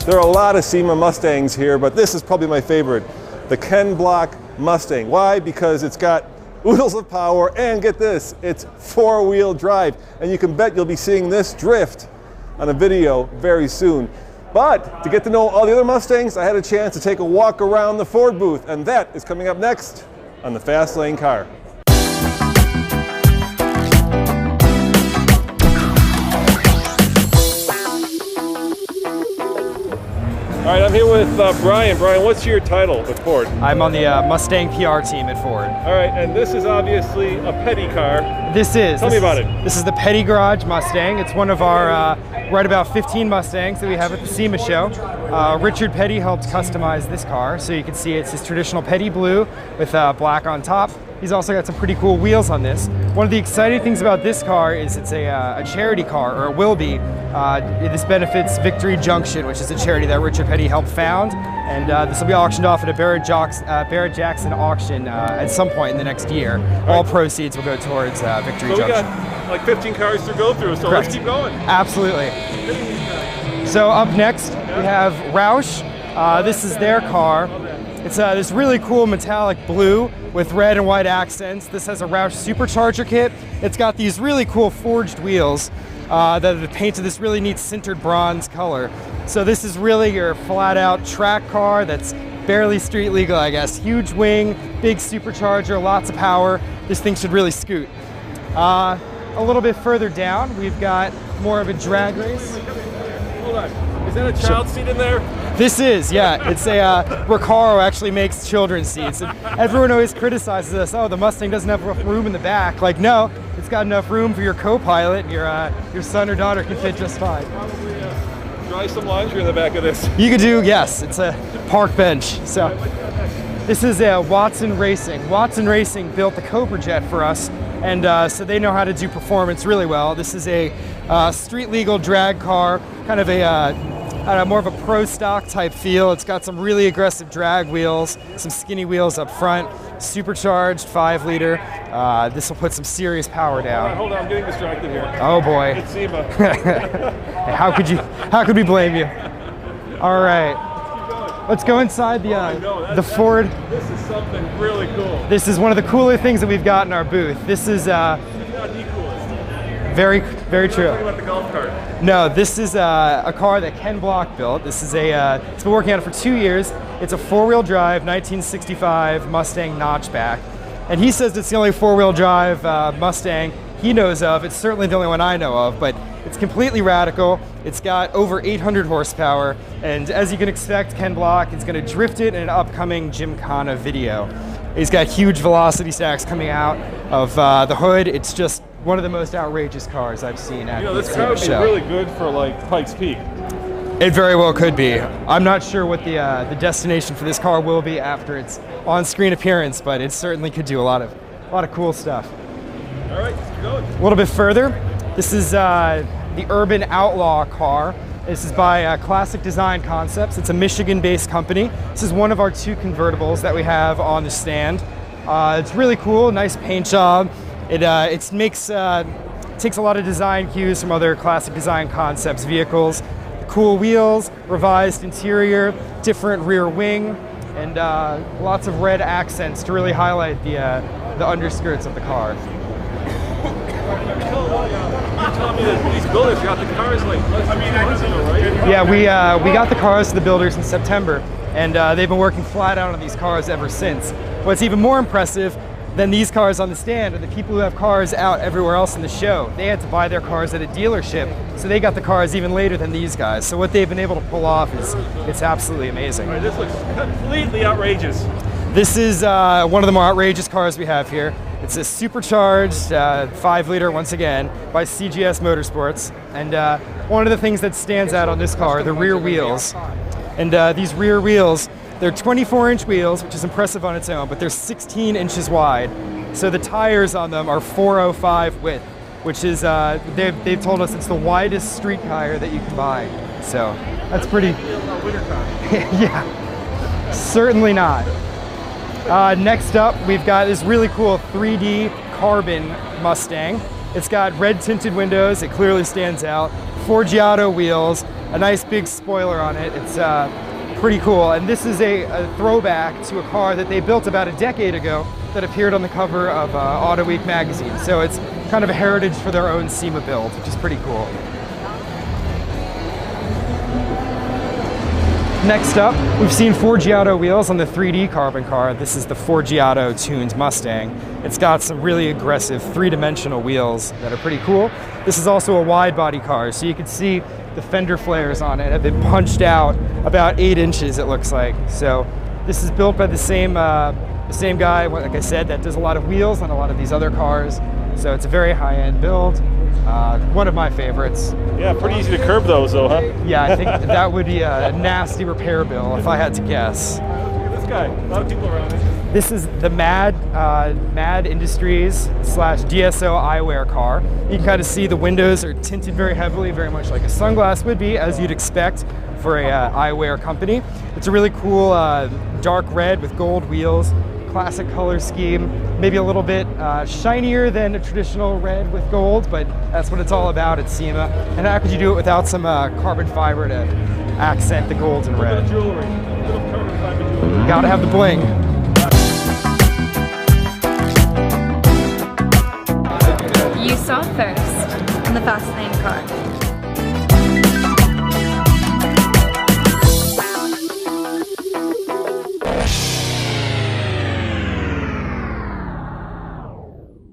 There are a lot of SEMA Mustangs here, but this is probably my favorite, the Ken Block Mustang. Why? Because it's got oodles of power, and get this, it's four-wheel drive, and you can bet you'll be seeing this drift on a video very soon. But to get to know all the other Mustangs, I had a chance to take a walk around the Ford booth, and that is coming up next on the Fast Lane Car. All right, I'm here with Brian. Brian, what's your title with Ford? I'm on the Mustang PR team at Ford. All right, and this is obviously a Petty car. This is. Tell me about it. This is the Petty Garage Mustang. It's one of our right about 15 Mustangs that we have at the SEMA show. Richard Petty helped customize this car, so you can see it's his traditional Petty blue with black on top. He's also got some pretty cool wheels on this. One of the exciting things about this car is it's a charity car, or it will be. This benefits Victory Junction, which is a charity that Richard Petty helped found. And this will be auctioned off at a Barrett-Jackson auction at some point in the next year. All proceeds will go towards Victory Junction. We got like 15 cars to go through, so Correct. Let's keep going. Absolutely. So up next, we have Roush. This is their car. It's this really cool metallic blue with red and white accents. This has a Roush supercharger kit. It's got these really cool forged wheels that are painted this really neat sintered bronze color. So this is really your flat out track car that's barely street legal, I guess. Huge wing, big supercharger, lots of power. This thing should really scoot. A little bit further down, we've got more of a drag race. Hold on, is that a child seat in there? This is, yeah. It's a, Recaro actually makes children's seats. And everyone always criticizes us, oh, the Mustang doesn't have enough room in the back. Like, no, it's got enough room for your co-pilot. Your son or daughter can fit just fine. Probably dry some laundry in the back of this. You could do, yes, it's a park bench. So this is Watson Racing. Watson Racing built the Cobra Jet for us, and so they know how to do performance really well. This is a street legal drag car, kind of more of a pro stock type feel. It's got some really aggressive drag wheels, some skinny wheels up front, supercharged 5-liter. This will put some serious power down. Hold on, I'm getting distracted here. Oh boy. It's SEMA. How could we blame you? All right. Let's go inside the Ford. This is something really cool. This is one of the cooler things that we've got in our booth. This is very, very true. What about the golf cart? No, this is a car that Ken Block built. This is it's been working on it for 2 years. It's a 4-wheel drive 1965 Mustang notchback. And he says it's the only 4-wheel drive Mustang he knows of. It's certainly the only one I know of, but it's completely radical. It's got over 800 horsepower. And as you can expect, Ken Block is going to drift it in an upcoming Gymkhana video. He's got huge velocity stacks coming out of the hood. It's just one of the most outrageous cars I've seen at this car would be really good for like Pikes Peak. It very well could be. I'm not sure what the destination for this car will be after its on-screen appearance, but it certainly could do a lot of cool stuff. All right, let's keep going. A little bit further, this is the Urban Outlaw car. This is by Classic Design Concepts. It's a Michigan-based company. This is one of our 2 convertibles that we have on the stand. It's really cool, nice paint job. It takes a lot of design cues from other Classic Design Concepts vehicles. Cool wheels, revised interior, different rear wing, and lots of red accents to really highlight the underskirts of the car. You told me that these builders got the cars like less than 2 months ago, right? Yeah, we got the cars to the builders in September, and they've been working flat out on these cars ever since. What's even more impressive than these cars on the stand are the people who have cars out everywhere else in the show. They had to buy their cars at a dealership, so they got the cars even later than these guys. So what they've been able to pull off it's absolutely amazing. All right, this looks completely outrageous. This is one of the more outrageous cars we have here. It's a supercharged 5-liter, once again, by CGS Motorsports. And one of the things that stands out on this car are the rear wheels. And these rear wheels, they're 24-inch wheels, which is impressive on its own, but they're 16 inches wide. So the tires on them are 405 width, which is, they've told us it's the widest street tire that you can buy. So that's pretty... Yeah, certainly not. Next up, we've got this really cool 3D carbon Mustang. It's got red tinted windows, it clearly stands out, Forgiato wheels, a nice big spoiler on it. It's pretty cool. And this is a throwback to a car that they built about a decade ago that appeared on the cover of Auto Week magazine. So it's kind of a heritage for their own SEMA build, which is pretty cool. Next up, we've seen Forgiato wheels on the 3D carbon car. This is the Forgiato tuned Mustang. It's got some really aggressive three-dimensional wheels that are pretty cool. This is also a wide body car, so you can see the fender flares on it have been punched out about 8 inches, it looks like. So this is built by the same guy, like I said, that does a lot of wheels on a lot of these other cars. So it's a very high-end build. One of my favorites. Yeah, pretty easy to curb those though, huh? Yeah, I think that would be a nasty repair bill if I had to guess. Look at this guy, a lot of people around it. This is the Mad Industries / DSO eyewear car. You can kind of see the windows are tinted very heavily, very much like a sunglass would be, as you'd expect for a eyewear company. It's a really cool dark red with gold wheels. Classic color scheme, maybe a little bit shinier than a traditional red with gold, but that's what it's all about at SEMA. And how could you do it without some carbon fiber to accent the gold and red? Jewelry, little carbon fiber jewelry. Gotta have the bling. You saw first in the Fast Lane car.